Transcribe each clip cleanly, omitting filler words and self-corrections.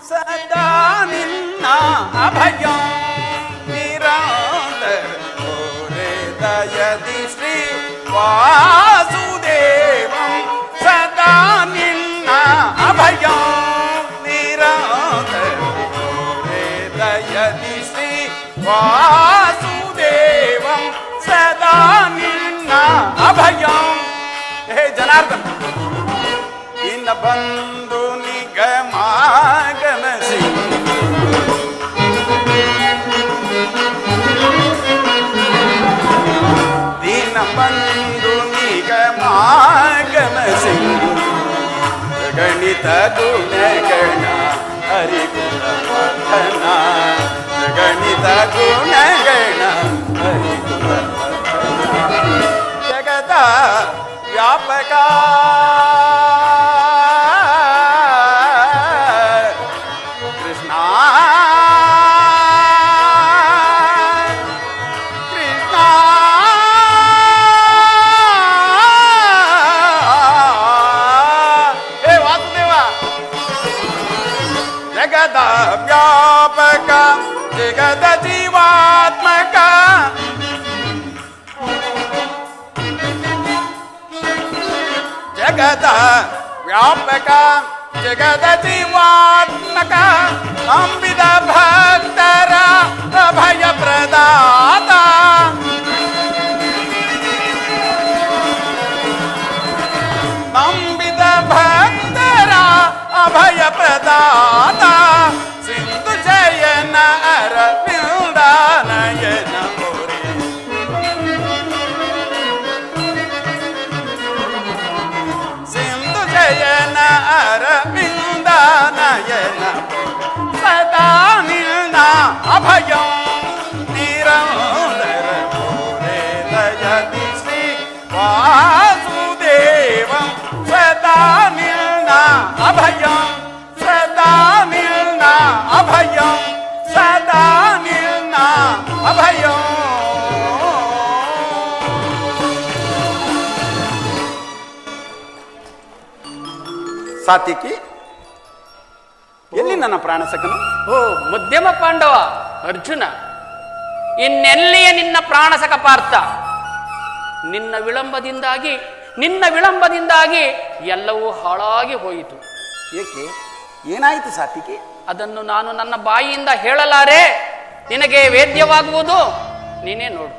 ಸದಾ ನಿನ್ನ ಅಭಯ ನಿರಂತರ ದಯದಿ ಶ್ರೀ ವಾಸುದೇವಂ ಸದಾ ನಿನ್ನ ಅಭಯ ನಿರಂತರ ದಯದಿ ಶ್ರೀ ವಾಸುದೇವಂ ಸದಾ ನಿನ್ನ ಅಭಯ. ಹೇ ಜನಾರ್ದನ, ಇನ್ನ ಬಂದು ನಿಗಮಾಗಮಸಿ ದೀನ ಬಂದು ನಿಗಮಾಗಮಸಿ ಗಣಿತ ಗುಣಗಣ ಹರಿಗುಣ ವರ್ಧನ ಗಣಿತ ಗುಣಗಣ ಹರಿಗುಣ ಜಗದ ವ್ಯಾಪಕ ಕೃಷ್ಣ ಕೃಷ್ಣ ಹೇ ವಾಸುದೇವ ಜಗದ ವ್ಯಾಪಕ ಜಗದ ಜೀವಾತ್ಮಕ ಜಗದ ವ್ಯಾಪಕ ಜಗದ ಜೀವಾತ್ಮಕ ನಂಬಿದ ಭಕ್ತರ ಅಭಯ ಪ್ರದಾತ ನಂಬಿದ ಭಕ್ತರ ಅಭಯ ಪ್ರದಾತ ಸಿಂಧು ಜಯನ ಅರವಿಂದ ನಯನ ಜಯನ ಅರವಿಂದ ನಯನ ಸದಾ ನಿನ್ನ ಅಭಯ ನಿರಂತರ ದಯದಿ ಶ್ರೀ ವಾಸುದೇವಂ ಸದಾ ನಿನ್ನ ಅಭಯ ಸದಾ ನಿನ್ನ ಅಭಯ ಸದಾ ನಿನ್ನ ಅಭಯ. ಸಾತ್ವಿಕಿ, ಎಲ್ಲಿ ನನ್ನ ಪ್ರಾಣಸಖನು? ಓ ಮಧ್ಯಮ ಪಾಂಡವ ಅರ್ಜುನ, ಇನ್ನೆಲ್ಲಿಯ ನಿನ್ನ ಪ್ರಾಣಸಖ ಪಾರ್ಥ? ನಿನ್ನ ವಿಳಂಬದಿಂದಾಗಿ ಎಲ್ಲವೂ ಹಾಳಾಗಿ ಹೋಯಿತು. ಏಕೆ, ಏನಾಯಿತು ಸಾತ್ವಿಕಿ? ಅದನ್ನು ನಾನು ನನ್ನ ಬಾಯಿಯಿಂದ ಹೇಳಲಾರೆ. ನಿನಗೆ ವೇದ್ಯವಾಗುವುದು ನೀನೇ ನೋಡು.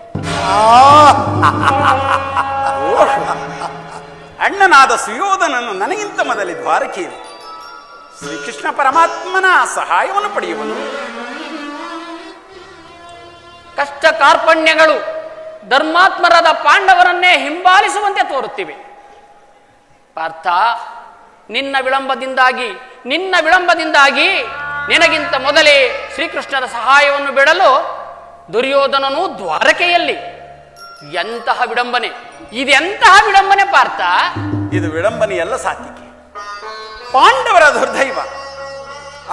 ಅಣ್ಣನಾದ ಸುಯೋಧನನು ನನಗಿಂತ ಮೊದಲೇ ದ್ವಾರಕೆಯಲ್ಲಿ ಶ್ರೀಕೃಷ್ಣ ಪರಮಾತ್ಮನ ಸಹಾಯವನ್ನು ಪಡೆಯುವನು. ಕಷ್ಟ ಕಾರ್ಪಣ್ಯಗಳು ಧರ್ಮಾತ್ಮರಾದ ಪಾಂಡವರನ್ನೇ ಹಿಂಬಾಲಿಸುವಂತೆ ತೋರುತ್ತಿವೆ. ಪಾರ್ಥ, ನಿನ್ನ ವಿಳಂಬದಿಂದಾಗಿ ನಿನಗಿಂತ ಮೊದಲೇ ಶ್ರೀಕೃಷ್ಣರ ಸಹಾಯವನ್ನು ಬಿಡಲು ದುರ್ಯೋಧನನು ದ್ವಾರಕೆಯಲ್ಲಿ. ಎಂತಹ ವಿಡಂಬನೆ! ಇದೆಂತಹ ವಿಡಂಬನೆ ಪಾರ್ಥ? ಇದು ವಿಡಂಬನೆಯಲ್ಲ ಸಾತ್ವಿಕೆ, ಪಾಂಡವರ ದುರ್ದೈವ.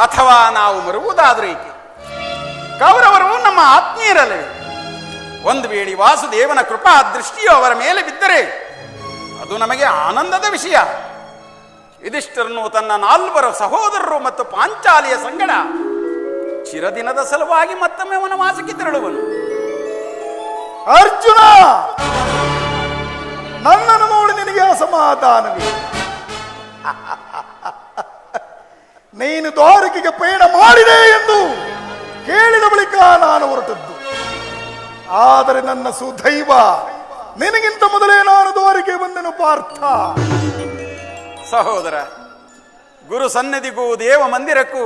ಅಥವಾ ನಾವು ಮರುವುದಾದರೂ ಏಕೆ? ಕೌರವರು ನಮ್ಮ ಆತ್ಮೀಯರಲ್ಲವೇ? ಒಂದು ವೇಳೆ ವಾಸುದೇವನ ಕೃಪಾ ದೃಷ್ಟಿಯು ಅವರ ಮೇಲೆ ಬಿದ್ದರೆ ಅದು ನಮಗೆ ಆನಂದದ ವಿಷಯ. ಯುಧಿಷ್ಠಿರನು ತನ್ನ 4 ಸಹೋದರರು ಮತ್ತು ಪಾಂಚಾಲಿಯ ಸಂಗಡ ಚಿರದಿನದ ಸಲುವಾಗಿ ಮತ್ತೊಮ್ಮೆ ವನವಾಸಕ್ಕೆ ತೆರಳುವನು. ಅರ್ಜುನ, ನನ್ನನ್ನು ನೋಡಿ ನಿನಗೆ ಅಸಮಾಧಾನವೇ? ನೀನು ದ್ವಾರಕೆಗೆ ಪಯಣ ಮಾಡಿದೆ ಎಂದು ಕೇಳಿದ ಬಳಿಕ ನಾನು ಹೊರಟದ್ದು. ಆದರೆ ನನ್ನ ಸುದೈವ, ನಿನಗಿಂತ ಮೊದಲೇ ನಾನು ದ್ವಾರಕೆ ಬಂದೆನು ಪಾರ್ಥ. ಸಹೋದರ, ಗುರು ಸನ್ನಿಧಿಗೂ ದೇವ ಮಂದಿರಕ್ಕೂ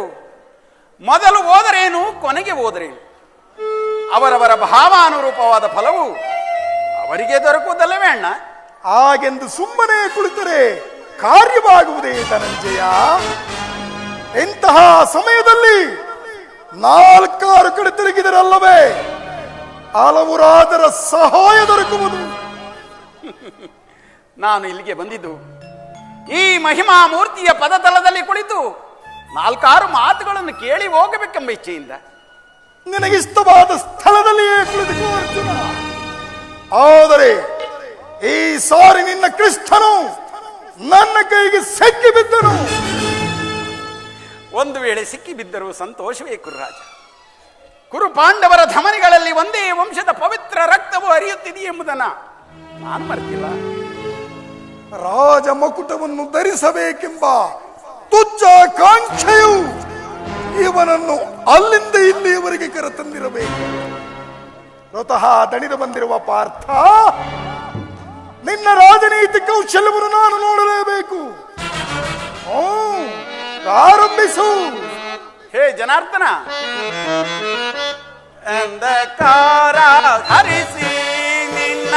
ಮೊದಲು ಹೋದರೇನು, ಕೊನೆಗೆ ಹೋದರೇನು? ಅವರವರ ಭಾವಾನುರೂಪವಾದ ಫಲವು ಅವರಿಗೆ ದೊರಕುವುದಲ್ಲವೇ ಅಣ್ಣ? ಹಾಗೆಂದು ಸುಮ್ಮನೆ ಕುಳಿತರೆ ಕಾರ್ಯವಾಗುವುದೇ ಧನಂಜಯ? ಇಂತಹ ಸಮಯದಲ್ಲಿ 4 ಕಡೆ ತಿರುಗಿದರಲ್ಲವೇ ಹಲವರಾದರ ಸಹಾಯ ದೊರಕುವುದು. ನಾನು ಇಲ್ಲಿಗೆ ಬಂದಿದ್ದು ಈ ಮಹಿಮಾ ಮೂರ್ತಿಯ ಪದತಲದಲ್ಲಿ ಕುಳಿತು 4 ಮಾತುಗಳನ್ನು ಕೇಳಿ ಹೋಗಬೇಕೆಂಬ ಇಚ್ಛೆಯಿಂದ. ನಿನಗಿಷ್ಟವಾದ ಸ್ಥಳದಲ್ಲಿಯೇ ಕುಳಿತುಕೋ ಅರ್ಜುನ. ಆದರೆ ಈ ಸಾರಿ ನಿನ್ನ ಕೃಷ್ಣನು ನನ್ನ ಕೈಗೆ ಸಿಕ್ಕಿ ಬಿದ್ದನು. ಒಂದು ವೇಳೆ ಸಿಕ್ಕಿಬಿದ್ದರೂ ಸಂತೋಷವೇ ಕುರುರಾಜ. ಕುರು ಪಾಂಡವರ ಧಮನಿಗಳಲ್ಲಿ ಒಂದೇ ವಂಶದ ಪವಿತ್ರ ರಕ್ತವು ಹರಿಯುತ್ತಿದೆ ಎಂಬುದನ್ನ ನಾನು ಮರೆತಿಲ್ಲ. ರಾಜ ಮಕುಟವನ್ನು ಧರಿಸಬೇಕೆಂಬ ತುಚ್ಛ ಕಾಂಕ್ಷೆಯು ಇವನನ್ನು ಅಲ್ಲಿಂದ ಇಲ್ಲಿಯವರೆಗೆ ಕರೆತಂದಿರಬೇಕು. ಸ್ವತಃ ದಣಿದು ಬಂದಿರುವ ಪಾರ್ಥ, ನಿನ್ನ ರಾಜನೀತಿ ಕೌಶಲ್ಯವನ್ನು ನಾನು ನೋಡಲೇಬೇಕು. ಪ್ರಾರಂಭಿಸು. ಹೇ ಜನಾರ್ದನ, ಅಂಧಕಾರ ಹರಿಸಿ ನಿನ್ನ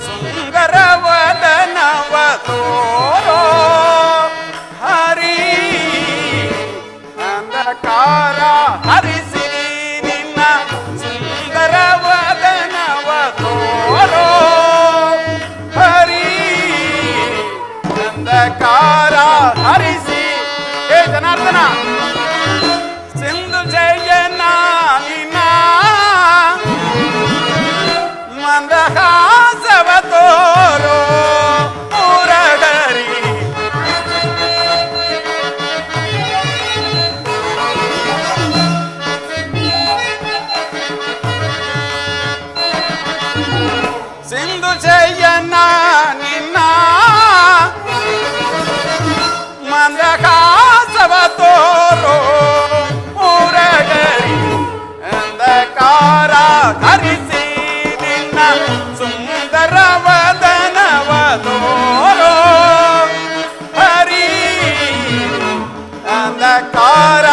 ಸುಂದರ ವದನವ ತೋರೋ ಹರಿ. ಅಂಧಕಾರ ಹರಿಸಿ ನಿನ್ನ ಸುಂದರ ವದನವ ತೋರೋ ಹರಿ. ಅಂಧಕಾರ ಹರಿಸಿ. ಹೇ ಜನಾರ್ದನ, ಸಿಂಧು ಜಯನ ನಿನ್ನ ಮಂದಹಾಸವ ತೋರೋ ಮುರಗರಿ. ಸಿಂಧು ಜಯನ ನಿನ್ನ ಮಂದಹಾಸವ ತೋರೋ ಮುರಗರಿ. ಅಂಧಕಾರ ಹರಿಸಿ ನಿನ್ನ ಸುಂದರ ವದನವ ತೋರೋ ಹರಿ. ಅಂಧಕಾರ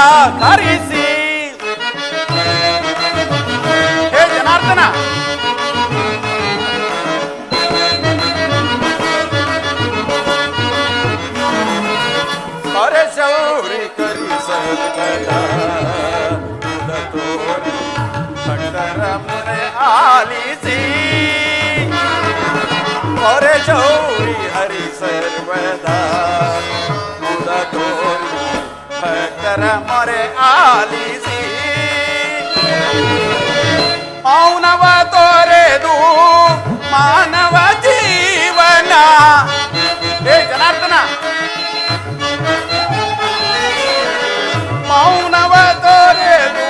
ಹರಿಸಿ. ಹೇ ಜನಾರ್ದನ, ಅರೆ ಶೌರಿ ಕರಿಸದ ತೋರಿ ಭಕ್ತರ ಮೊರೆ ಆಲಿಸಿ. ಅರೆ ಶೌರಿ ಹರಿ ಸರ್ವದ ಮುದ ತೋರಿ ಭಕ್ತರ ಮೊರೆ ಆಲಿಸಿ. ಮೌನವ ತೋರೆದು ಮಾನವ ಜೀವನ. ಹೇ ಜನಾರ್ದನ, ಮೌನವ ತೋರೆದು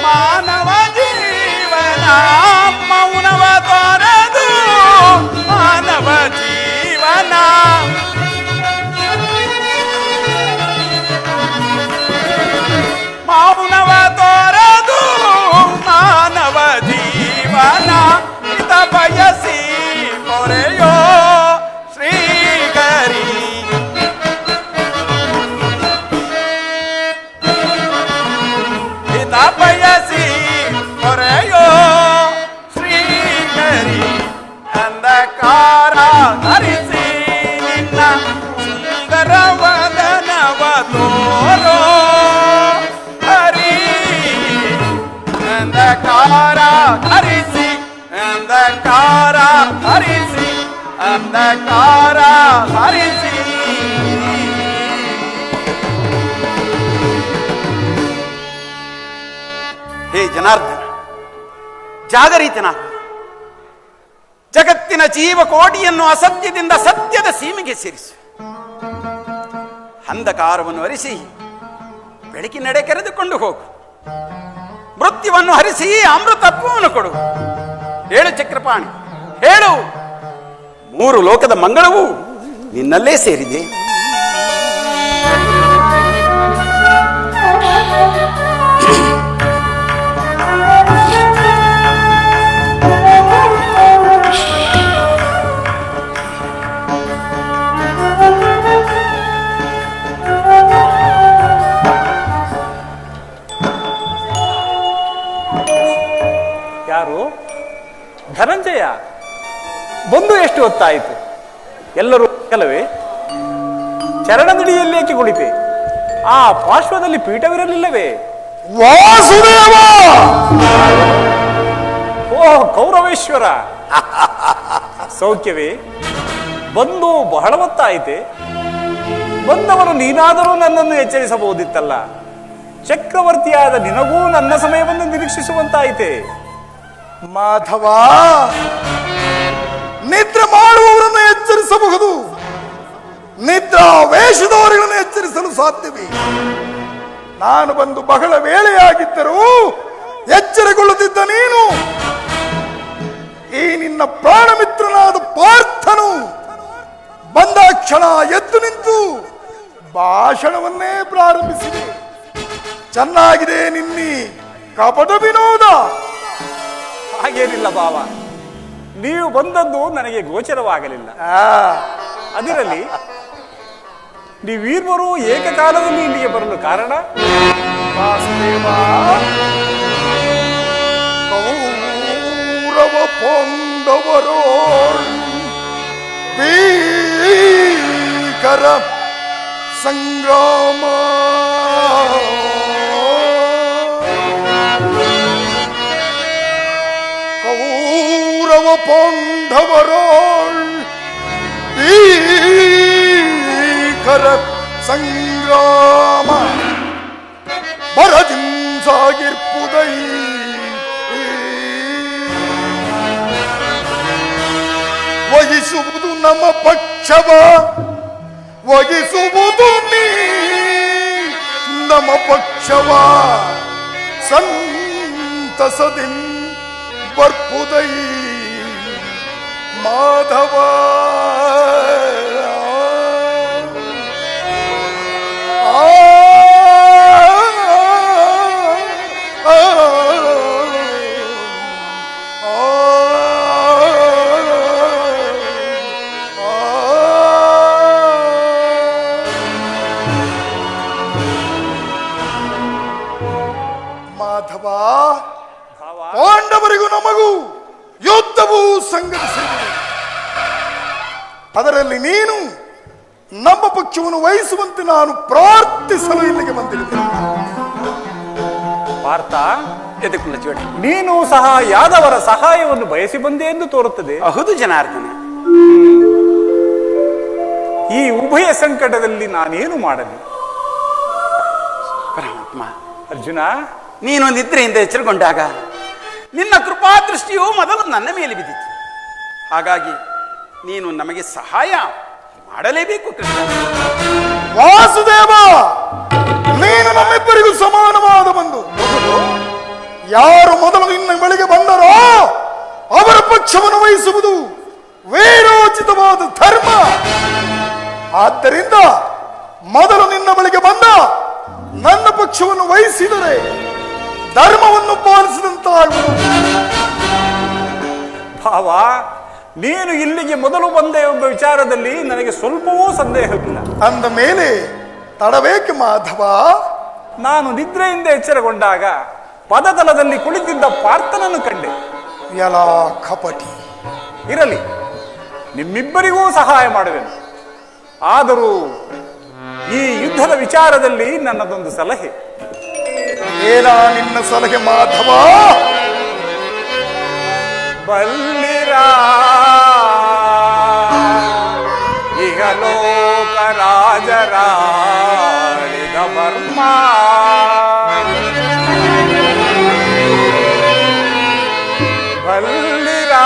ಮಾನವ ಜೀವನ. ಮೌನವ ತೋರೆದು ಮಾನವ ಜೀವನ. ಮೌನವ ತೋರೆದು ಮಾನವ ಜೀವನ. ಹಿತ ಬಯಸಿ ಮೊರೆಯೋ ಶ್ರೀಗರಿ. ಹಿತ ಬಯಸಿ ಮೊರೆಯೋ ಶ್ರೀಗರಿ. ಅಂಧಕಾರ ಹರಿಸಿ ನಿನ್ನ ಸುಂದರ ವದನವ ತೋರೋ ಹರಿ. ಅಂಧಕಾರ ಹರಿಸಿ. ಅಂಧಕಾರ ಹರಿಸಿ. ಅಂಧಕಾರ ಹರಿಸಿ. ಹೇ ಜನಾರ್ದನ, ಜಾಗರಿತನಾಗು. ಜಗತ್ತಿನ ಜೀವಕೋಟಿಯನ್ನು ಅಸತ್ಯದಿಂದ ಸತ್ಯದ ಸೀಮೆಗೆ ಸೇರಿಸು. ಅಂಧಕಾರವನ್ನು ಹರಿಸಿ ಬೆಳಕಿನೆಡೆ ಕರೆದುಕೊಂಡು ಹೋಗು. ಮೃತ್ಯುವನ್ನು ಹರಿಸಿ ಅಮೃತತ್ವವನ್ನು ಕೊಡು. ಹೇಳು ಚಕ್ರಪಾಣಿ, ಹೇಳು. 3 ಲೋಕದ ಮಂಗಳವು ನಿನ್ನಲ್ಲೇ ಸೇರಿದೆ. ಯಾರು? ಧನಂಜಯ ಬಂದು ಎಷ್ಟು ಹೊತ್ತಾಯಿತು? ಎಲ್ಲರೂ ಕೆಲವೇ? ಚರಣದಡಿಯಲ್ಲೇಕೆ ಕುಳಿತೆ? ಆ ಪಾರ್ಶ್ವದಲ್ಲಿ ಪೀಠವಿರಲಿಲ್ಲವೇ? ವಾಸುದೇವ! ಓ ಕೌರವೇಶ್ವರ, ಸೌಖ್ಯವೇ? ಬಂದು ಬಹಳ ಹೊತ್ತಾಯಿತೆ. ಬಂದವರು ನೀನಾದರೂ ನನ್ನನ್ನು ಎಚ್ಚರಿಸಬಹುದಿತ್ತಲ್ಲ. ಚಕ್ರವರ್ತಿಯಾದ ನಿನಗೂ ನನ್ನ ಸಮಯವನ್ನು ನಿರೀಕ್ಷಿಸುವಂತಾಯಿತೆ. ಮಾಧವ, ನಿದ್ರೆ ಮಾಡುವವರನ್ನು ಎಚ್ಚರಿಸಬಹುದು, ನಿದ್ರಾ ವೇಷದವರನ್ನು ಎಚ್ಚರಿಸಲು ಸಾಧ್ಯವೇ? ನಾನು ಬಂದು ಬಹಳ ವೇಳೆಯಾಗಿದ್ದರೂ ಎಚ್ಚರಗೊಳ್ಳುತ್ತಿದ್ದ ನೀನು ಈ ನಿನ್ನ ಪ್ರಾಣಮಿತ್ರನಾದ ಪಾರ್ಥನು ಬಂದ ಕ್ಷಣ ಎದ್ದು ನಿಂತು ಭಾಷಣವನ್ನೇ ಪ್ರಾರಂಭಿಸಿದೆ. ಚೆನ್ನಾಗಿದೆ ನಿನ್ನಿ ಕಪಟ ವಿನೋದ. ಹಾಗೇನಿಲ್ಲ ಭಾವ, ನೀವು ಬಂದದ್ದು ನನಗೆ ಗೋಚರವಾಗಲಿಲ್ಲ. ಅದಿರಲಿ, ನೀವೀರ್ವರು ಏಕಕಾಲದಲ್ಲಿ ಇಲ್ಲಿಗೆ ಬರಲು ಕಾರಣ? ವಾಸುದೇವ, ಕೌರವ ಪಾಂಡವರು ಭೀಕರ ಸಂಗ್ರಾಮ, ಕೌರವ ಪಾಂಡವರು ಭೀಕರ ಸಂಗ್ರಾಮ ಬರದಿಂಸಾಗಿರ್ಪುದೈ ವಹಿಸುವುದು ನಮ್ಮ ಪಕ್ಷವ, ವಹಿಸುವುದು ನೀ ನಮ್ಮ ಪಕ್ಷವ, ಸಂತಸದಿಂ ಬರ್ಪುದೈ ಮಾಧವ. ಮಾಧವ, ಪಾಂಡವರಿಗೂ ನಮಗೂ ಯುದ್ಧವೂ ಸಂಘಟಿಸಿದೆ. ಅದರಲ್ಲಿ ನೀನು ನಮ್ಮ ಪಕ್ಷವನ್ನು ವಹಿಸುವಂತೆ ನಾನು ಪ್ರಾರ್ಥಿಸಲು ಇಲ್ಲಿಗೆ ಬಂದಿರುತ್ತೇನೆ. ಪಾರ್ಥ, ಎದಕ್ಕುಲಚೋಡಿ, ನೀನು ಸಹ ಯಾದವರ ಸಹಾಯವನ್ನು ಬಯಸಿ ಬಂದೆ ಎಂದು ತೋರುತ್ತದೆ. ಹೌದು ಜನಾರ್ದನ. ಈ ಉಭಯ ಸಂಕಟದಲ್ಲಿ ನಾನೇನು ಮಾಡಲಿ? ಪರಮಾತ್ಮ, ಅರ್ಜುನ, ನೀನು ನಿದ್ರೆಯಿಂದ ಎಚ್ಚರಗೊಂಡಾಗ ನಿನ್ನ ಕೃಪಾದೃಷ್ಟಿಯು ಮೊದಲು ನನ್ನ ಮೇಲೆ ಬಿದ್ದಿತು. ಹಾಗಾಗಿ ನೀನು ನಮಗೆ ಸಹಾಯ ಮಾಡಲೇಬೇಕು ಕೃಷ್ಣ. ವಾಸುದೇವ, ನೀನು ನಮ್ಮಿಬ್ಬರಿಗೂ ಸಮಾನವಾದ ಬಂಧು. ಯಾರು ಮೊದಲು ನಿನ್ನ ಬಳಿಗೆ ಬಂದರೋ ಅವರ ಪಕ್ಷವನ್ನು ವಹಿಸುವುದು ವೀರೋಚಿತವಾದ ಧರ್ಮ. ಆದ್ದರಿಂದ ಮೊದಲು ನಿನ್ನ ಬಳಿಗೆ ಬಂದ ನನ್ನ ಪಕ್ಷವನ್ನು ವಹಿಸಿದರೆ ಧರ್ಮವನ್ನು ಪಾಲಿಸಿದಂತಾಗುವುದು. ಭಾವ, ನೀನು ಇಲ್ಲಿಗೆ ಮೊದಲು ಬಂದೆ ಎಂಬ ವಿಚಾರದಲ್ಲಿ ನನಗೆ ಸ್ವಲ್ಪವೂ ಸಂದೇಹವಿಲ್ಲ. ಅಂದ ಮೇಲೆ ತಡಬೇಕೆ ಮಾಧವ? ನಾನು ನಿದ್ರೆಯಿಂದ ಎಚ್ಚರಗೊಂಡಾಗ ಪದತಲದಲ್ಲಿ ಕುಳಿತಿದ್ದ ಪಾರ್ಥನನ್ನು ಕಂಡೆ. ಎಲ ಕಪಟಿ, ಇರಲಿ, ನಿಮ್ಮಿಬ್ಬರಿಗೂ ಸಹಾಯ ಮಾಡುವೆನು. ಆದರೂ ಈ ಯುದ್ಧದ ವಿಚಾರದಲ್ಲಿ ನನ್ನದೊಂದು ಸಲಹೆ. ಏನ ನಿನ್ನ ಸಲಹೆ ಮಾಧವ? ಬಲ್ಲಿರಾ ಈಗ ಲೋಕ ರಾಜರಾಳಿದ ಬರ್ಮ, ಬಲ್ಲಿರಾ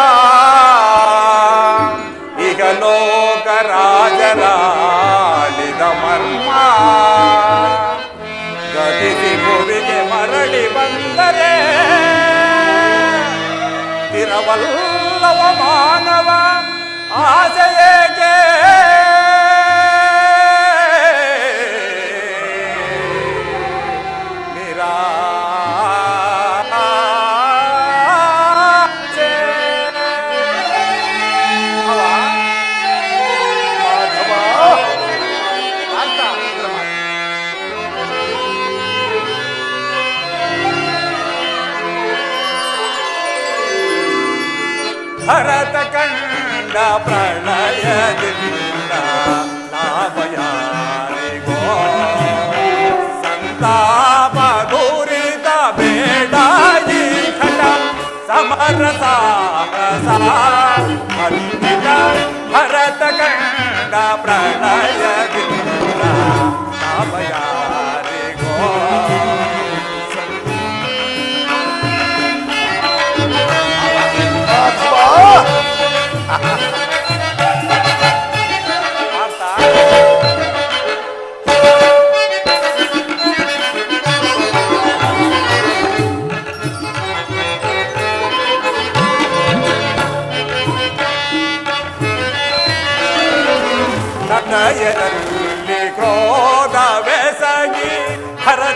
ಈಗ ಲೋಕ ರಾಜರಾಳಿದ ಮರ್ಮ, ಗತಿಸಿ ಭುವಿಗೆ ಮರಳಿ ಬಂದರೆ ತಿರವಲ್ಲವ ಮಾನವ ಆಸೆಯೇಕೆ? ನಿರಾಸೆ ಮಾಧವ, ಭರತ ಕಂಡ ಪ್ರಳಯದಿಂದ ಲಾಭಯಾರಿಗೋ, ಸಂತಾಪ ದೂರಿದ ಬೇಡ ಈ ಖಟ ಸಮರ ಸಾಹಸ ಅದ್ಭುತ. ಭರತ ಕಂಡ ಪ್ರಳಯದಿಂದ ಲಾಭಯಾರಿಗೋ,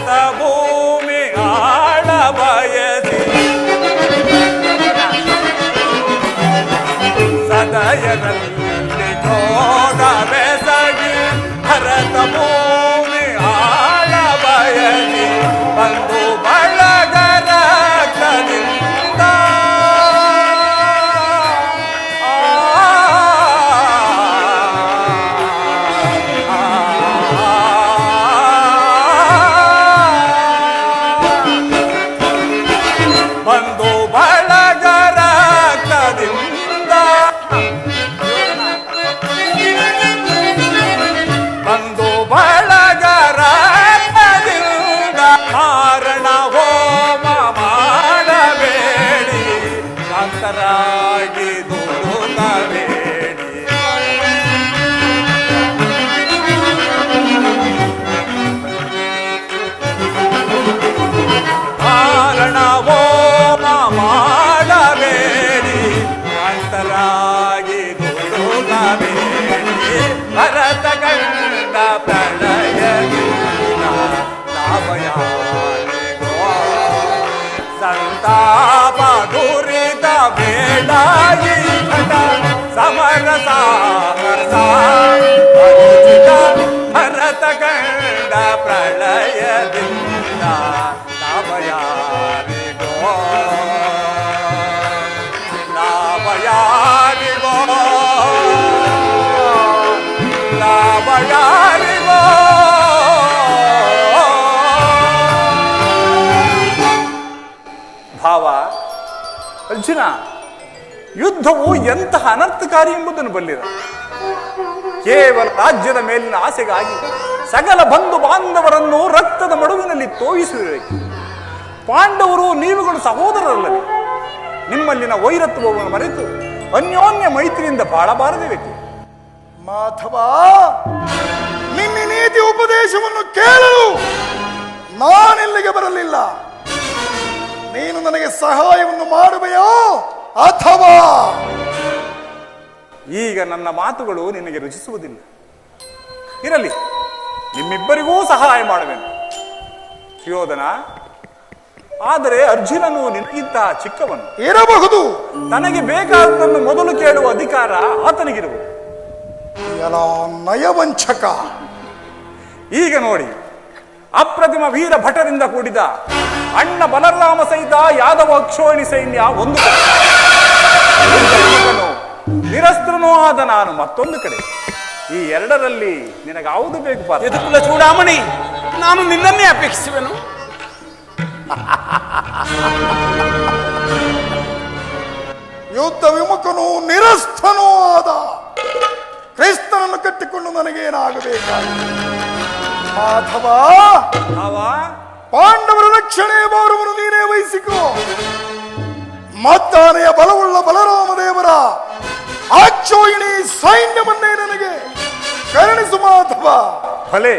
ಭರತ ಭೂಮಿ ಆಳ ಬಯಸಿ ಸದಯದಲ್ಲಿ ಜೋಗವೆಸಗಿ ಭರತ ಭೂಮಿ ಆಳ ಬಯಸಿ ಬಂದು ಬಳಗರ ರಕ್ತದಿಂದ ಬಂದು ಬಳಗರ ರಕ್ತದಿಂದ ಬಂದು ಬಳಗರ ರಕ್ತದಿಂದ ಕಾರಣ ಹೋಮ ಮಾಡಬೇಡಿ ಶಾಂತರಾಗಿ ದುಡುಕಬೇಡಿ ಕಾರಣ ಹೋಮ ಮಾಡಬೇಡಿ ಶಾಂತರಾಗಿ ದುಡುಕಬೇಡಿ ಭರತ ಕಂಡ ಪ್ರಳಯದಿಂದ ಲಾಭಯಾನಿಗೋ ಸಂತಾಪ ದುರಿತ ಬೇಡಾಗಿ ಘಟ ಸಮರ ಸಾಹಸ ಅನುಚಿತ ಭರತ ಕಂಡ ಪ್ರಳಯದಿಂದ ಲಾಭಯಾನಿಗೋ ಲಾಭಯಾನಿಗೋ ಲಾಭಯಾನಿಗೋ ಭಾವ ಅರ್ಜುನ, ಯುದ್ಧವು ಎಂತಹ ಅನರ್ಥಕಾರಿ ಎಂಬುದನ್ನು ಬಲ್ಲಿರ. ಕೇವಲ ರಾಜ್ಯದ ಮೇಲಿನ ಆಸೆಗಾಗಿ ಸಕಲ ಬಂಧು ಬಾಂಧವರನ್ನು ರಕ್ತದ ಮಡುವಿನಲ್ಲಿ ತೋಯಿಸುವಿರಬೇಕು. ಪಾಂಡವರು ನೀವುಗಳು ಸಹೋದರರಲ್ಲವೇ? ನಿಮ್ಮಲ್ಲಿನ ವೈರತ್ವವನ್ನು ಮರೆತು ಅನ್ಯೋನ್ಯ ಮೈತ್ರಿಯಿಂದ ಬಾಳಬಾರದೇಬೇಕು. ಮಾಧವ, ನಿನ್ನ ನೀತಿ ಉಪದೇಶವನ್ನು ಕೇಳಲು ನಾನಿಲ್ಲಿಗೆ ಬರಲಿಲ್ಲ. ನೀನು ನನಗೆ ಸಹಾಯವನ್ನು ಮಾಡುವೆಯೋ ಅಥವಾ ಈಗ ನನ್ನ ಮಾತುಗಳು ನಿನಗೆ ರುಚಿಸುವುದಿಲ್ಲ. ಇರಲಿ, ನಿಮ್ಮಿಬ್ಬರಿಗೂ ಸಹಾಯ ಮಾಡುವೆನು. ಯೋಧನ, ಆದರೆ ಅರ್ಜುನನು ನಿನಗಿಂತ ಚಿಕ್ಕವನು ಇರಬಹುದು. ತನಗೆ ಬೇಕಾದದನ್ನು ಮೊದಲು ಕೇಳುವ ಅಧಿಕಾರ ಆತನಿಗಿರುವುದು. ಎಲ್ಲ ನಯವಂಚಕ. ಈಗ ನೋಡಿ, ಅಪ್ರತಿಮ ವೀರ ಭಟರಿಂದ ಕೂಡಿದ ಅಣ್ಣ ಬಲರಾಮ ಸಹಿತ ಯಾದವ ಅಕ್ಷೋಹಿಣಿ ಸೈನ್ಯ ಒಂದು ಕಡೆ, ನಿರಸ್ತ್ರನೂ ಆದ ನಾನು ಮತ್ತೊಂದು ಕಡೆ. ಈ ಎರಡರಲ್ಲಿ ನಿನಗಾವುದು ಬೇಕು ಪಾರ್ಥ? ಯದುಕುಲ ಚೂಡಾಮಣಿ, ನಾನು ನಿನ್ನನ್ನೇ ಅಪೇಕ್ಷಿಸುವೆನು. ಯುದ್ಧ ವಿಮುಖನೂ ನಿರಸ್ಥನೂ ಆದ ಕ್ರಿಸ್ತನನ್ನು ಕಟ್ಟಿಕೊಂಡು ನನಗೇನಾಗಬೇಕಾಗಿದೆ? ಮಾಧವ, ಪಾಂಡವರ ರಕ್ಷಣೆ ಭಾರವನ್ನು ನೀನೇ ವಹಿಸಿಕೋ. ಮದ್ದಾನೆಯ ಬಲವುಳ್ಳ ಬಲರಾಮ ದೇವರ ಅಕ್ಷೋಹಿಣಿ ಸೈನ್ಯವನ್ನೇ ನನಗೆ ಕರುಣಿಸು ಮಾಧವ. ಭಲೆ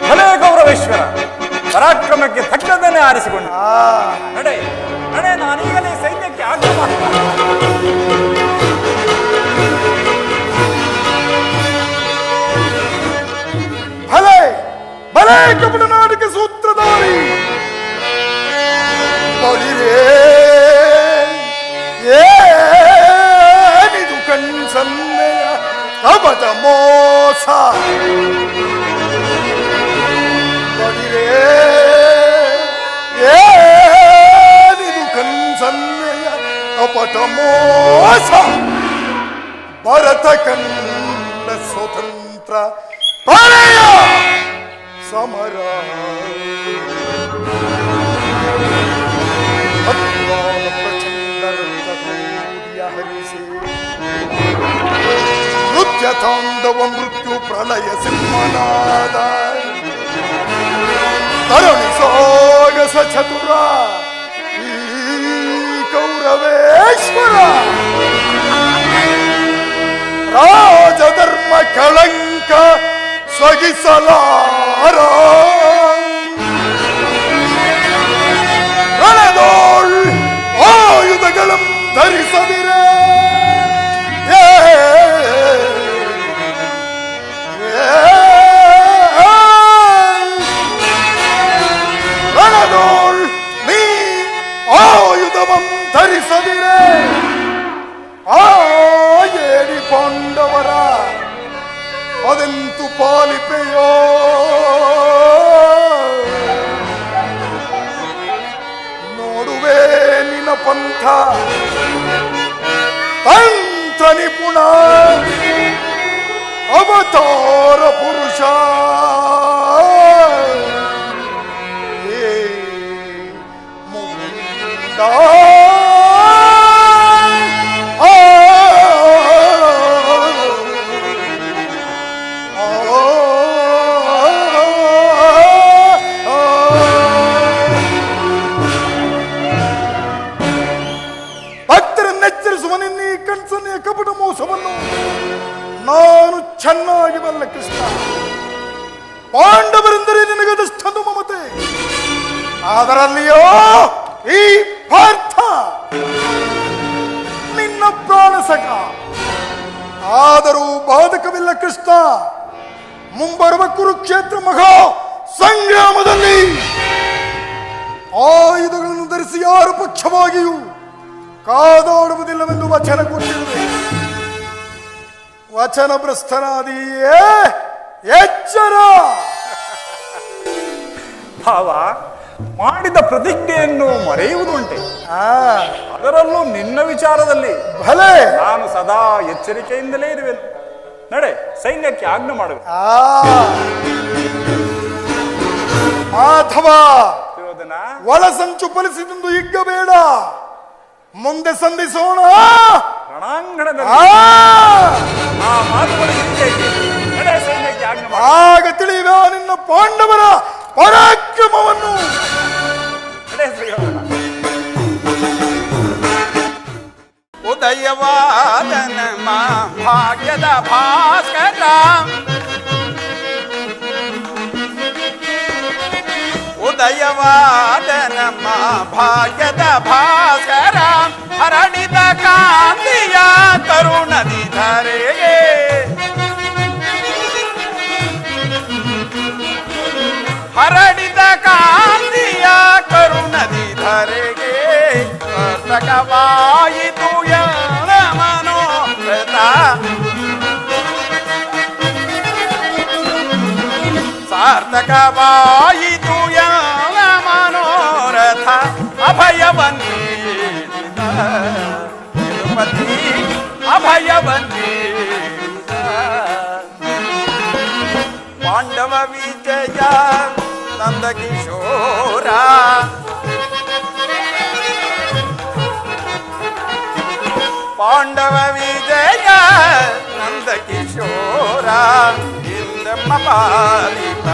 ಭಲೆ ಗೌರವೇಶ್ವರ, ಪರಾಕ್ರಮಕ್ಕೆ ತಕ್ಕದನ್ನೇ ಆರಿಸಿಕೊಂಡ. ನಡೆ ನಡೆ, ನಾನೀಗಲೇ ಸೈನ್ಯಕ್ಕೆ ಆಜ್ಞೆ ಮಾಡ್ತೇನೆ. ಭಲೆ ಭಲೆ ಕಪಟ ನಾಟಕ ಸೂತ್ರಧಾರಿ ಬಳಿರೇ ಏನಿದು ಕಣ್ಸನ್ನೆಯ ಕಪಟ ಮೋಸ. ಬಳಿರೇ ಏನಿದು ಕಣ್ಸನ್ನೆಯ ಕಪಟ ಮೋಸ. ಭರತ ಕಂಡ ಸ್ವತಂತ್ರ ಪಡೆಯ ಸಮರ. ಪ್ರಚಂಡ ರಕ್ತೂರ್ಯ ಹರಿಸಿ ನೃತ್ಯ ತಾಂಡವ ಮೃತ್ಯು ಪ್ರಳಯ ಸಿಂಹನಾದ ತರುಣಿ ಸೋಗಸ ಚತುರ ಈ ಕೌರವೇಶ್ವರ. ರಾಜಧರ್ಮ ಕಳಂಕ ಸಗಿಸಲಾರ ರಣದೋಳ್ ಆಯುಧಗಳಂ ಧರಿಸದಿರೆ. ಪಂಥ ತಂತ್ರ ನಿಪುಣ ಅವತಾರ ಪುರುಷ ಮುಕುಂದ ಭಕ್ತರನ್ನೆಚ್ಚರಿಸುವನೆನ್ನೀ ಕಣ್ಸನ್ನೆಯ ಕಪಟ ಮೋಸವನ್ನು ನಾನು ಚೆನ್ನಾಗಿ ಬಲ್ಲ ಕೃಷ್ಣ. ಪಾಂಡವರೆಂದರೆ ನಿನಗದಷ್ಟೊಂದು ಮಮತೆ, ಅದರಲ್ಲಿಯೋ ಈ ಪಾರ್ಥ ನಿನ್ನ ಪ್ರಾಣಸಖ. ಆದರೂ ಬಾಧಕವಿಲ್ಲ ಕೃಷ್ಣ. ಮುಂಬರುವ ಕುರುಕ್ಷೇತ್ರ ಮಹಾ ಸಂಗ್ರಾಮದಲ್ಲಿ ಆಯುಧಗಳನ್ನು ಧರಿಸಿ ಯಾರ ಪಕ್ಷವಾಗಿಯೂ ಕಾದಾಡುವುದಿಲ್ಲವೆಂದು ವಚನ ಕೊಟ್ಟಿರುವೆ. ವಚನ ಭ್ರಷ್ಟನಾದಿಯೇ, ಎಚ್ಚರ. ಭಾವ, ಮಾಡಿದ ಪ್ರತಿಜ್ಞೆಯನ್ನು ಮರೆಯುವುದುಂಟೆ. ಅದರಲ್ಲೂ ನಿನ್ನ ವಿಚಾರದಲ್ಲಿ ಭಲೆ ನಾನು ಸದಾ ಎಚ್ಚರಿಕೆಯಿಂದಲೇ ಇರುವೆನು. ನಡೆ, ಸೈನ್ಯಕ್ಕೆ ಆಜ್ಞೆ ಮಾಡುವೆ. ಮಾಧವ, ದುರ್ಯೋಧನ, ಒಳಸಂಚು ಫಲಿಸಿದೆಂದು ಹಿಗ್ಗಬೇಡ. ಮುಂದೆ ಸಂಧಿಸೋಣ ರಣಾಂಗಣದಲ್ಲಿ. ಆ ಮಾತುಗಳು ಹಿಂದೇಕೆ? ನಡೆ, ಸೈನ್ಯಕ್ಕೆ ಆಜ್ಞೆ ಮಾಡು. ಆಗ ತಿಳಿಯುವ ನಿನ್ನ ಪಾಂಡವರ ಪರಾಕ್ರಮವನ್ನು. ನಡೆ ದುರ್ಯೋಧನ. ಉದಯವಾದನ ಭಾಗ್ಯದ ಭಾಸ್ಕರ, ಉದಯವಾದನ ಭಾಗ್ಯದ ಭಾಸ್ಕರ, ಹರಡಿದ ಕಾಂತಿಯ ಕರುಣದಿ ಧರೆಗೆ, ಹರಡಿದ ಕಾಂತಿಯ ಕರುಣದಿ ಧರೆಗೆ, ಸಾರ್ಥಕವಾಯಿತು ಎಲ್ಲ ಮನೋರಥ, ಸಾರ್ಥಕವಾಯಿತು ಎಲ್ಲ ಮನೋರಥ, ಅಭಯವನ್ನೀಡಿದ ತಿರುಪತಿ, ಅಭಯವನ್ನೀಡಿದ ಪಾಂಡವ ವಿಜಯ ನಂದಕಿಶೋರ, ಪಾಂಡವ ವಿಜಯ ನಂದಕಿಶೋರ, ಇಂದಮ್ಮ ಪಾಲಿಪ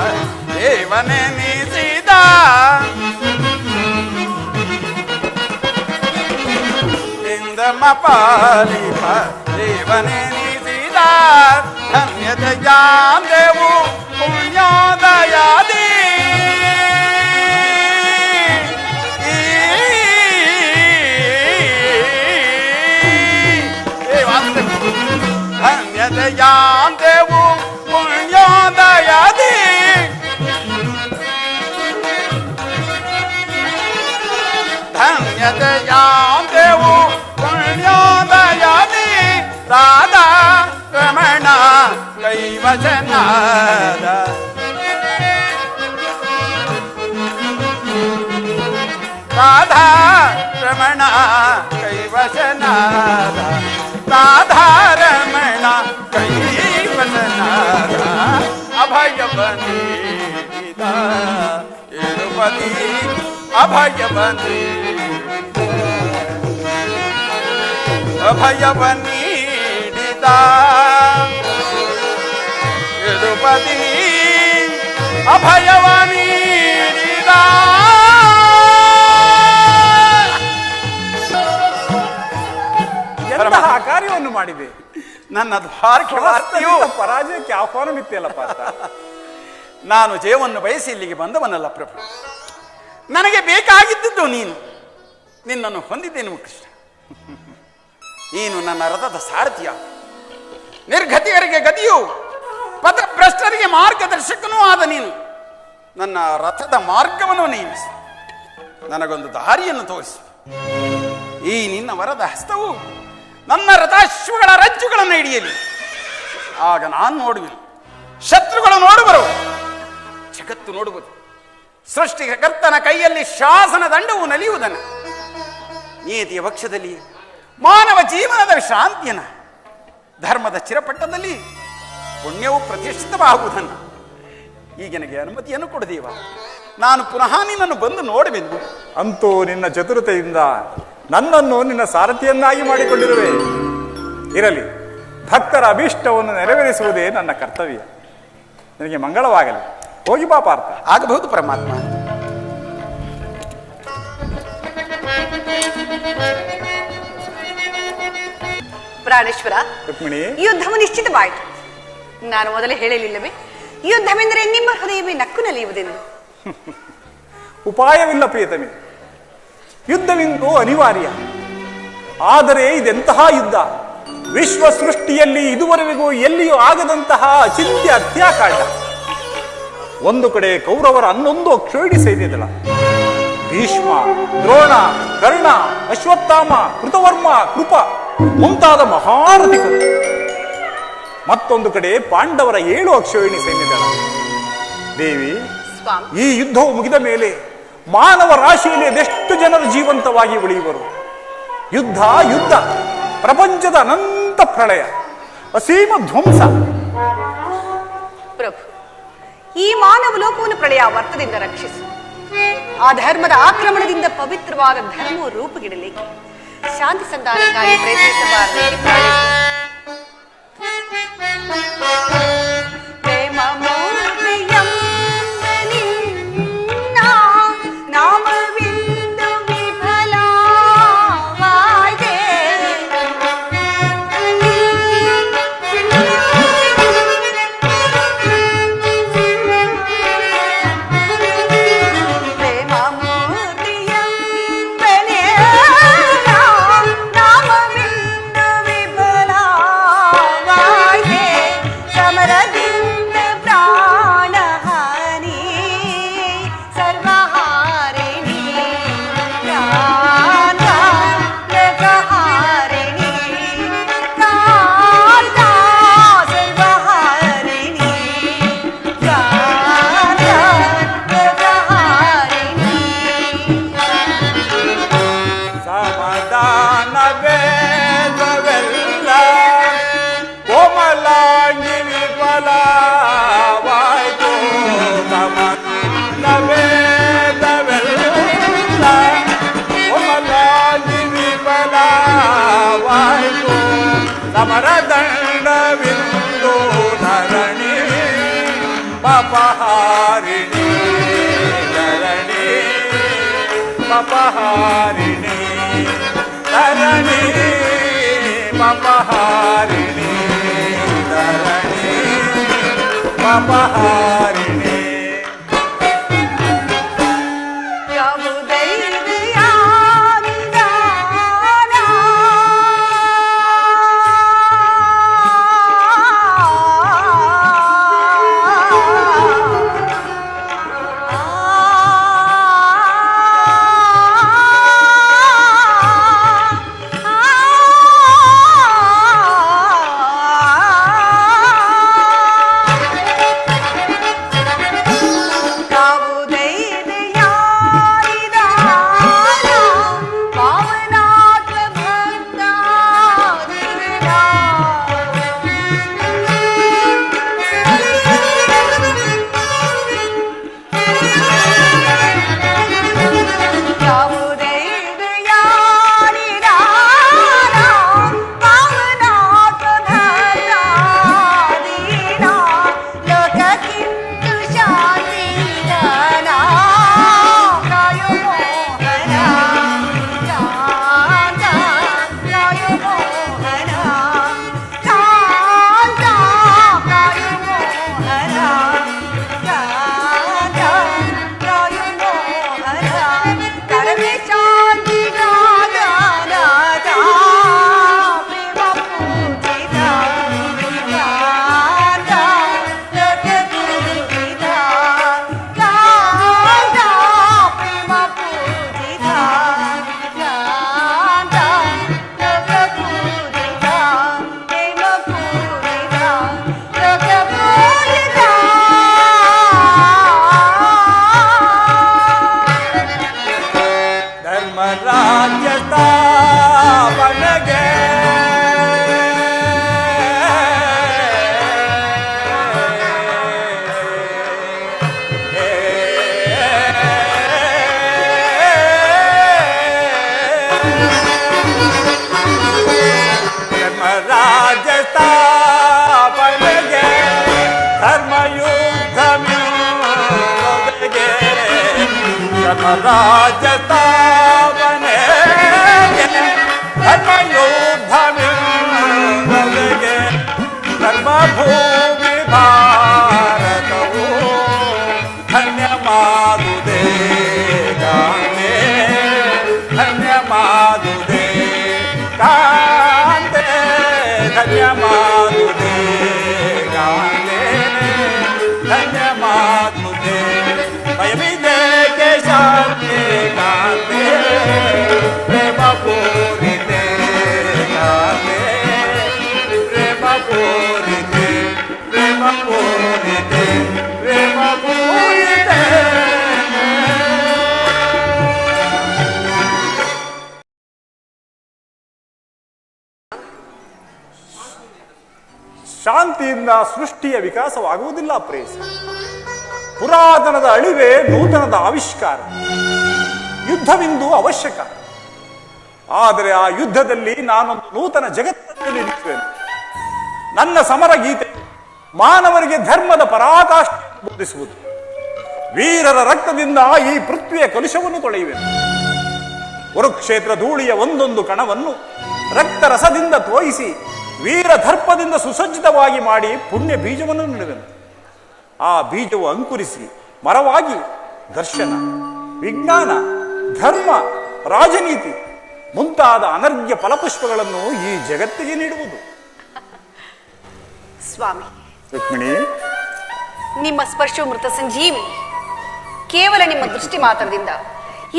ದೇವನೆನಿಸಿದ, ಇಂದಮ್ಮ ಪಾಲಿಪ ದೇವನೆನಿಸಿದ, ಧನ್ಯತೆಯಾಂದೆವು ಪುಣ್ಯೋದಯಾದಿ, ಧನ್ಯತೆಯಾಂದೆವು ಪುಣ್ಯೋದಯಾದಿ, ಧನ್ಯತೆಯಾಂದೆವು ಪುಣ್ಯೋದಯಾದಿ, ರಾಧಾ ರಮಣ ಕೈವಚನಾದ, ರಾಧಾ ರಮಣ ಕೈವಚನಾದ, ರಾಧಾ ರಮಣ ಕೈವಚನಾದ, ಅಭಯವನೀಡಿದ ತಿರುಪತಿ, ಅಭಯವನೀಡಿದ, ಅಭಯವನೀಡಿದ ತಿರುಪತಿ, ಅಭಯವನೀಡಿದ. ಎಂತಹ ಕಾರ್ಯವನ್ನು ಮಾಡಿದೆ. ನನ್ನ ದ್ವಾರಕೆಯು ಪರಾಜಯಕ್ಕೆ ಆಹ್ವಾನವಿತ್ತೆಯಲ್ಲ ಪಾರ್ಥ. ನಾನು ಜಯವನ್ನು ಬಯಸಿ ಇಲ್ಲಿಗೆ ಬಂದವನಲ್ಲ ಪ್ರಭು. ನನಗೆ ಬೇಕಾಗಿದ್ದದ್ದು ನೀನು. ನಿನ್ನನ್ನು ಹೊಂದಿದ್ದೇನೆ ಕೃಷ್ಣ. ನೀನು ನನ್ನ ರಥದ ಸಾರಥಿಯ, ನಿರ್ಗತಿಯರಿಗೆ ಗತಿಯು, ಪಥಭ್ರಷ್ಟರಿಗೆ ಮಾರ್ಗದರ್ಶಕನೂ ಆದ ನೀನು ನನ್ನ ರಥದ ಮಾರ್ಗವನ್ನು ನೇಮಿಸು, ನನಗೊಂದು ದಾರಿಯನ್ನು ತೋರಿಸು. ಈ ನಿನ್ನ ವರದ ಹಸ್ತವು ನನ್ನ ರಥಾಶ್ವಗಳ ರಜ್ಜುಗಳನ್ನು ಹಿಡಿಯಲಿ. ಆಗ ನಾನು ನೋಡುವೆನು, ಶತ್ರುಗಳು ನೋಡುವರು, ಜಗತ್ತು ನೋಡುವುದು. ಸೃಷ್ಟಿಕರ್ತನ ಕೈಯಲ್ಲಿ ಶಾಸನ ದಂಡವು ನಲಿಯುವುದನ್ನು ನಿಯತಿಯ ಪಕ್ಷದಲ್ಲಿ ಮಾನವ ಜೀವನದ ಶಾಂತಿಯನ್ನ, ಧರ್ಮದ ಚಿರಪಟ್ಟದಲ್ಲಿ ಪುಣ್ಯವು ಪ್ರತಿಷ್ಠಿತವಾಗುವುದನ್ನು ಈಗ ನನಗೆ ಅನುಮತಿಯನ್ನು ಕೊಡದೇವ. ನಾನು ಪುನಃ ನಿನ್ನನ್ನು ಬಂದು ನೋಡುವೆನು. ಅಂತೂ ನಿನ್ನ ಚತುರತೆಯಿಂದ ನನ್ನನ್ನು ನಿನ್ನ ಸಾರಥಿಯನ್ನಾಗಿ ಮಾಡಿಕೊಂಡಿರುವೆ. ಇರಲಿ, ಭಕ್ತರ ಅಭೀಷ್ಟವನ್ನು ನೆರವೇರಿಸುವುದೇ ನನ್ನ ಕರ್ತವ್ಯ. ನಿನಗೆ ಮಂಗಳವಾಗಲಿ. ಹೋಗಿ ಬಾ ಪಾರ್ಥ. ಆಗಬಹುದು ಪರಮಾತ್ಮ. ಪ್ರಾಣೇಶ್ವರ, ರುಕ್ಮಿಣಿ, ಯುದ್ಧವು ನಿಶ್ಚಿತವಾಯಿತು. ನಾನು ಮೊದಲೇ ಹೇಳಲಿಲ್ಲವೇ, ಯುದ್ಧವೆಂದರೆ ನಿಮ್ಮ ಹೃದಯವೇ ನಕ್ಕು ನಲಿಯುವುದೆಂದು. ಉಪಾಯವಿಲ್ಲ ಪ್ರಿಯತಮೆ, ಯುದ್ಧವಿಂದು ಅನಿವಾರ್ಯ. ಆದರೆ ಇದೆಂತಹ ಯುದ್ಧ! ವಿಶ್ವ ಸೃಷ್ಟಿಯಲ್ಲಿ ಇದುವರೆಗೂ ಎಲ್ಲಿಯೂ ಆಗದಂತಹ ಅಚಿಂತ್ಯ ಹತ್ಯಾಕಾಂಡ. ಒಂದು ಕಡೆ ಕೌರವರ ಹನ್ನೊಂದು ಅಕ್ಷೋಹಿಣಿ ಸೈನ್ಯದಳ, ಭೀಷ್ಮ, ದ್ರೋಣ, ಕರ್ಣ, ಅಶ್ವತ್ಥಾಮ, ಕೃತವರ್ಮ, ಕೃಪ ಮುಂತಾದ ಮಹಾರಥಿಕರು. ಮತ್ತೊಂದು ಕಡೆ ಪಾಂಡವರ 7 ಅಕ್ಷೋಹಿಣಿ ಸೈನ್ಯದಳ. ದೇವಿ, ಈ ಯುದ್ಧವು ಮುಗಿದ ಮೇಲೆ ಮಾನವ ರಾಶಿಯಲ್ಲಿ ಅದೆಷ್ಟು ಜನರು ಜೀವಂತವಾಗಿ ಉಳಿಯುವರು? ಯುದ್ಧ ಯುದ್ಧ, ಪ್ರಪಂಚದ ಅನಂತ ಪ್ರಳಯ, ಅಸೀಮ ಧ್ವಂಸ. ಪ್ರಭು, ಈ ಮಾನವ ಲೋಕವನ್ನು ಪ್ರಳಯ ವರ್ತದಿಂದ ರಕ್ಷಿಸು. ಆ ಧರ್ಮದ ಆಕ್ರಮಣದಿಂದ ಪವಿತ್ರವಾದ ಧರ್ಮವು ರೂಪುಗಿಡಲಿಕ್ಕೆ ಶಾಂತಿ ಸಂಧಾನಕ್ಕಾಗಿ ಪ್ರಯತ್ನಿಸಬಾರದೆ. ಸಮರದಂಡವಿಂದು ಧರಣಿ ಪಾಪಹಾರಿಣಿ, ಧರಣಿ ಪಾಪಹಾರಿಣಿ, ಧರಣಿ ಪಾಪಹಾರಿಣಿ, ಧರಣಿ ಪಾಪಹಾರಿಣಿ. ಧರ್ಮರಾಜ್ಯದ ಧರ್ಮರಾಜ ಸ್ಥಾಪನೆಗೆ ಧರ್ಮಯುದ್ಧ ಧರ್ಮರಾಜ ಸ್ಥಾಪನೆಗೆ ಧರ್ಮಯುದ್ಧ ಧರ್ಮಭೂಮಿ ಭಾರತವು ಧನ್ಯವಾದುದೇ ಕಾಂತೆ ಧನ್ಯವಾದುದೇ ಕಾಂತೆ ಧನ್ಯವಾದುದೇ ಕಾಂತೆ ಧನ್ಯವಾದುದೇ ಭಯವಿದೇಕೆ ಶಾಂತಿ ಕಾಂತೆ ಪ್ರೇಮ ಪೂರಿತೆ ಕಾಂತೆ ಪ್ರೇಮ ಪೂರಿತೆ ಪ್ರೇಮ ಪೂರಿತೆ ಪ್ರೇಮ ಪೂರಿತೆ ಶಾಂತಿಯಿಂದ ಸೃಷ್ಟಿಯ ವಿಕಾಸವಾಗುವುದಿಲ್ಲ ಪ್ರೇಸ. ಪುರಾತನದ ಅಳಿವೆ ನೂತನದ ಆವಿಷ್ಕಾರ. ಯುದ್ಧವಿಂದು ಅವಶ್ಯಕ. ಆದರೆ ಆ ಯುದ್ಧದಲ್ಲಿ ನಾನೊಂದು ನೂತನ ಜಗತ್ತನ್ನು ನಿರ್ಮಿಸುವೆನು. ನನ್ನ ಸಮರ ಗೀತೆ ಮಾನವರಿಗೆ ಧರ್ಮದ ಪರಾಕಾಷ್ಠೆ ಬೋಧಿಸುವುದು. ವೀರರ ರಕ್ತದಿಂದ ಈ ಪೃಥ್ವಿಯ ಕಲುಷವನ್ನು ತೊಳೆಯುವೆನು. ಕುರುಕ್ಷೇತ್ರ ಧೂಳಿಯ ಒಂದೊಂದು ಕಣವನ್ನು ರಕ್ತರಸದಿಂದ ತೋಯಿಸಿ ವೀರ ದರ್ಪದಿಂದ ಸುಸಜ್ಜಿತವಾಗಿ ಮಾಡಿ ಪುಣ್ಯ ಬೀಜವನ್ನು ನೆಡುವೆನು. ಆ ಬೀಜವು ಅಂಕುರಿಸಿ ಮರವಾಗಿ ದರ್ಶನ, ವಿಜ್ಞಾನ, ಧರ್ಮ, ರಾಜನೀತಿ ಮುಂತಾದ ಅನರ್ಘ್ಯ ಫಲಪುಷ್ಪಗಳನ್ನು ಈ ಜಗತ್ತಿಗೆ ನೀಡುವುದು. ಸ್ವಾಮಿ, ರುಕ್ಮಿಣಿ, ನಿಮ್ಮ ಸ್ಪರ್ಶವು ಮೃತ ಸಂಜೀವಿ. ಕೇವಲ ನಿಮ್ಮ ದೃಷ್ಟಿ ಮಾತ್ರದಿಂದ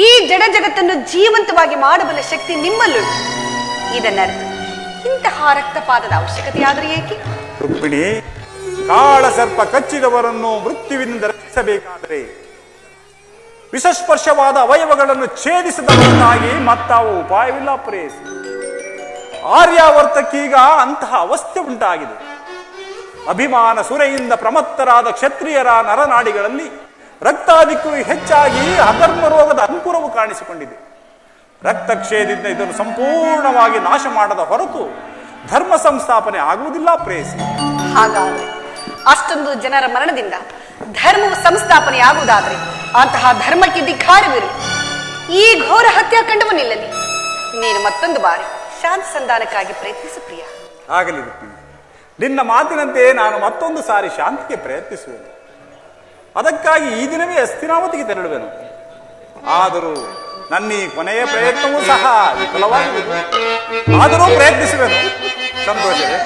ಈ ಜಡ ಜಗತ್ತನ್ನು ಜೀವಂತವಾಗಿ ಮಾಡಬಲ್ಲ ಶಕ್ತಿ ನಿಮ್ಮಲ್ಲುಂಟು. ಇದನ್ನರಿತು ಇಂತಹ ರಕ್ತಪಾತದ ಅವಶ್ಯಕತೆಯಾದರೆ ಏಕೆ? ರುಕ್ಮಿಣಿ, ಕಾಳ ಸರ್ಪ ಕಚ್ಚಿದವರನ್ನು ಮೃತ್ಯುವಿನಿಂದ ರಕ್ಷಿಸಬೇಕಾದರೆ ವಿಷಸ್ಪರ್ಶವಾದ ಅವಯವಗಳನ್ನು ಛೇದಿಸದವರನ್ನಾಗಿ ಮತ್ತಾವ ಉಪಾಯವಿಲ್ಲ ಪ್ರೇಸ್. ಆರ್ಯಾವರ್ತಕ್ಕೀಗ ಅಂತಹ ಅವಸ್ಥೆ ಉಂಟಾಗಿದೆ. ಅಭಿಮಾನ ಸುರೆಯಿಂದ ಪ್ರಮತ್ತರಾದ ಕ್ಷತ್ರಿಯರ ನರನಾಡಿಗಳಲ್ಲಿ ರಕ್ತಾಧಿಕ್ಯವು ಹೆಚ್ಚಾಗಿ ಅಧರ್ಮ ರೋಗದ ಅಂಕುರವು ಕಾಣಿಸಿಕೊಂಡಿದೆ. ರಕ್ತಕ್ಷಯದಿಂದ ಇದನ್ನು ಸಂಪೂರ್ಣವಾಗಿ ನಾಶ ಮಾಡದ ಹೊರತು ಧರ್ಮ ಸಂಸ್ಥಾಪನೆ ಆಗುವುದಿಲ್ಲ ಪ್ರೇಸಿ. ಹಾಗಾದರೆ ಅಷ್ಟೊಂದು ಜನರ ಮರಣದಿಂದ ಧರ್ಮವು ಸಂಸ್ಥಾಪನೆ ಆಗುವುದಾದರೆ ಅಂತಹ ಧರ್ಮಕ್ಕೆ ಧಿಕ್ಕಾರವಿರಲಿ. ಈ ಘೋರ ಹತ್ಯಾಕಾಂಡವು ನಿಲ್ಲಲಿ. ನೀನು ಮತ್ತೊಂದು ಬಾರಿ ಶಾಂತಿ ಸಂಧಾನಕ್ಕಾಗಿ ಪ್ರಯತ್ನಿಸು ಪ್ರಿಯ. ಆಗಲಿ ರುಕ್ಮಿಣಿ, ನಿನ್ನ ಮಾತಿನಂತೆ ನಾನು ಮತ್ತೊಂದು ಸಾರಿ ಶಾಂತಿಗೆ ಪ್ರಯತ್ನಿಸುವೆನು. ಅದಕ್ಕಾಗಿ ಈ ದಿನವೇ ಹಸ್ತಿನಾವತಿಗೆ ತೆರಳುವೆನು. ಆದರೂ ನನ್ನ ಈ ಕೊನೆಯ ಪ್ರಯತ್ನವೂ ಸಹ ವಿಫಲವಾಗುವುದು. ಆದರೂ ಪ್ರಯತ್ನಿಸುವೆನು. ಸಂತೋಷವೇ?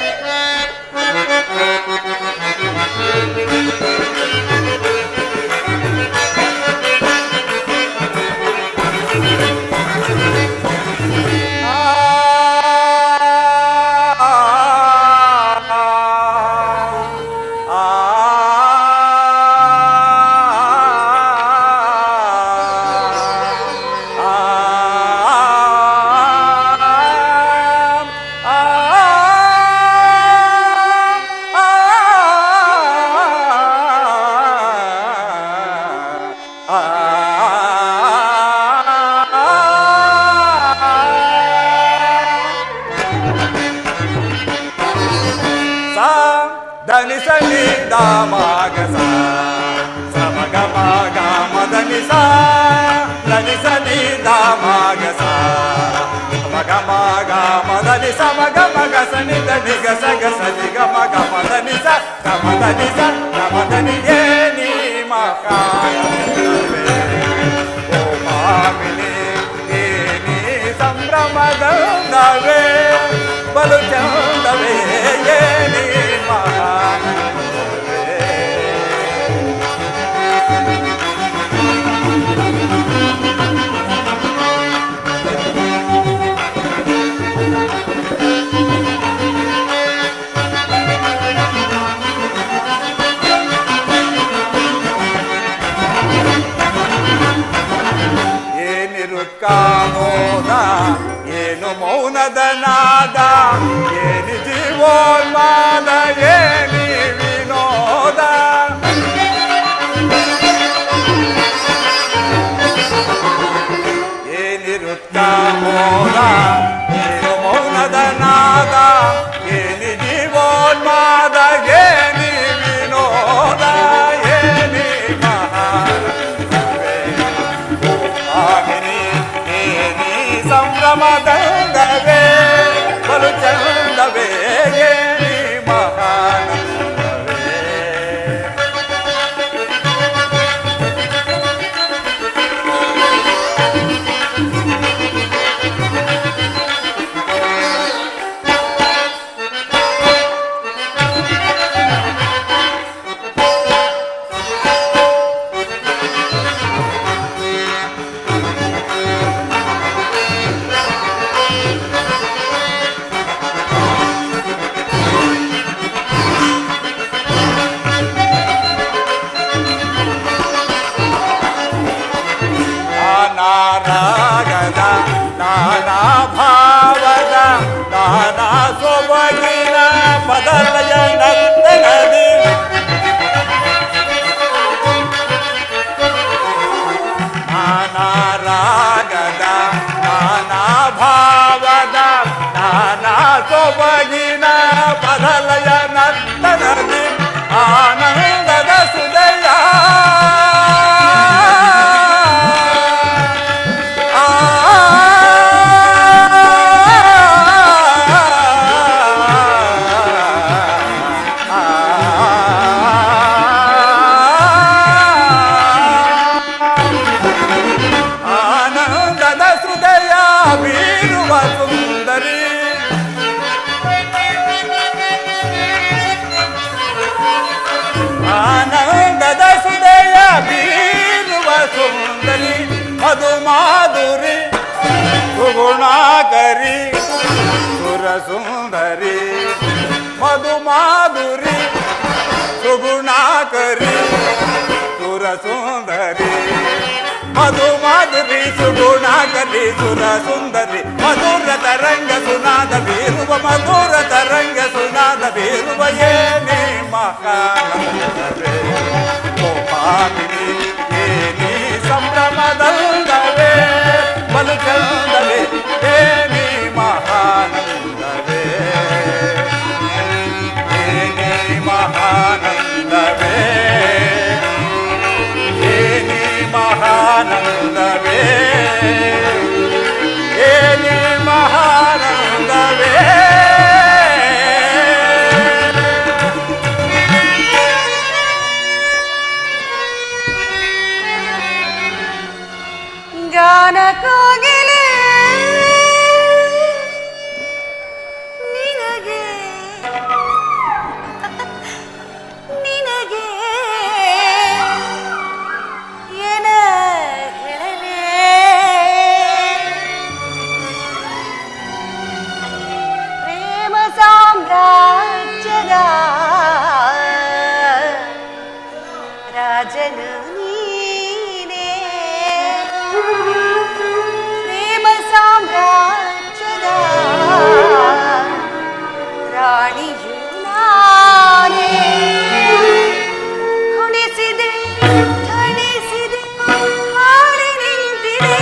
ಧನಿ ಸನಿ ದಾಮಾಗ ಸಮಗ ಮಾಗ ಮದನಿ ಧನಿ ಸನಿ ದಾಮಾಗ ಸಮಗ ಮಾಗ ಮದನಿ ಸಮಗ ಮಗ ಸನಿ ಧನಿ ಗಸ ಗಸ ನಿ ಗ ಮಗ ಮದನಿ ಸ ಗಮದನಿ ಸ ಗಮದನಿ ಏನಿ ಮಕಾಯ ಓ ಮಾಮಿನಿ ಏನಿ ಸಂಭ್ರಮದವೇ ಬಲು ಚಂದವೇ ಏನಿ ಕಾಮೋದ ಏನು ಮೌನದ ನಾದ ಏನಿ ಜೀವೋನ್ಮಾದ ಏನಿ ವಿನೋದ ಏನಿರು ನಿತ್ಯ ಮೋದ ಇದು ಮೌನದ ನಾದ ಏನಿ ಜೀವೋನ್ಮಾದ ಏನಿ ವಿನೋದ ಏನಿ ಮಹಾನಂದವೇ ಆಗಿನಿ ಏನಿ ಸಂಭ್ರಮದಂದವೇ ಬಲು ಚಂದವೇ ಏನಿ ಮಹಾನಂದವೇ. ನಾನಾರಾಗದ ನಾನಾ ಭಾವದ ನಾನಾ ಸೊಬಗಿನ ಬದಲಯ ನರ್ತನದಿ ನಾನಾರಾಗದ ನಾನಾ ಭಾವದ ನಾನಾ ಸೊಬಗಿನ ಬದಲಯ ನರ್ತನದಿ ಆನಂದದ ಸುದಯ ಆನಂದದ ಹೃದಯ ಬೀರುವ ಸುಂದರಿ ಆನಂದದ ಹೃದಯ ಬೀರುವ ಸುಂದರಿ ಮಧು ಮಾಧುರಿ ಸುಗುಣಾಕರಿ ಸುರ ಸುಂದರಿ ಮಧು ಮಾಧುರಿ ಸುಗುಣಾಕರಿ ಸುರ ಸುಂದರಿ ಮಧು ಮಾಧುರಿ ಸುಗುಣಾಕರಿ ಸುರ ಸುಂದರಿ ಮಧುರ ತರಂಗ ಸುನಾದ ಬೀರುವ ಮಧುರ ತರಂಗ ಸುನಾದ ಬೀರುವ ಏನಿ ಮಹಾನಂದವೇ ಗೋಪಾಲಿನಿ ಏನಿ ಸಂಭ್ರಮದಂದವೇ ಬಲು ಚಂದವೇ ಏನಿ ಮಹಾನಂದವೇ ಏನಿ ಮಹಾನಂದವೇ ಏನಿ ಮಹಾನಂದವೇ ಏನಿ ಮಹಾನಂದವೇ. ಗಾನ ಕೋಗಿಲೆ ನಿನಗೆ ನಿನಗೆ ಏನ ಹೇಳಲೇ ಪ್ರೇಮ ಸಾಮ್ರಾಜ್ಯದ ರಾಜನು ನೀನೇ ಪ್ರೇಮ ಸಾಮ್ರಾಜ್ಯದ ರಾಣಿಯು ನಾನೇ ಕುಣಿಸಿದೆ ಧ್ವನಿಸಿದೆ ಹಾಡಿ ನಿಂತಿದೆ